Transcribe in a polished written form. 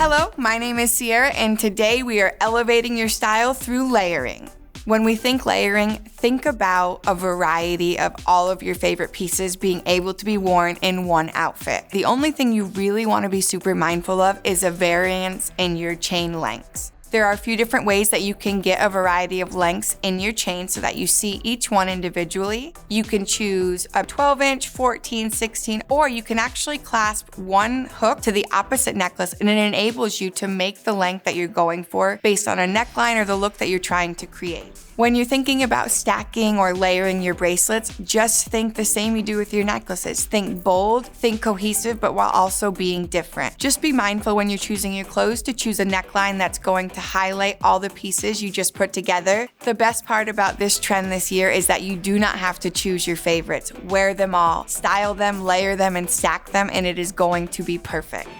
Hello, my name is Sierra, and today we are elevating your style through layering. When we think layering, think about a variety of all of your favorite pieces being able to be worn in one outfit. The only thing you really want to be super mindful of is a variance in your chain lengths. There are a few different ways that you can get a variety of lengths in your chain so that you see each one individually. You can choose a 12-inch, 14, 16, or you can actually clasp one hook to the opposite necklace, and it enables you to make the length that you're going for based on a neckline or the look that you're trying to create. When you're thinking about stacking or layering your bracelets, just think the same you do with your necklaces. Think bold, think cohesive, but while also being different. Just be mindful when you're choosing your clothes to choose a neckline that's going to highlight all the pieces you just put together. The best part about this trend this year is that you do not have to choose your favorites. Wear them all, style them, layer them, and stack them, and it is going to be perfect.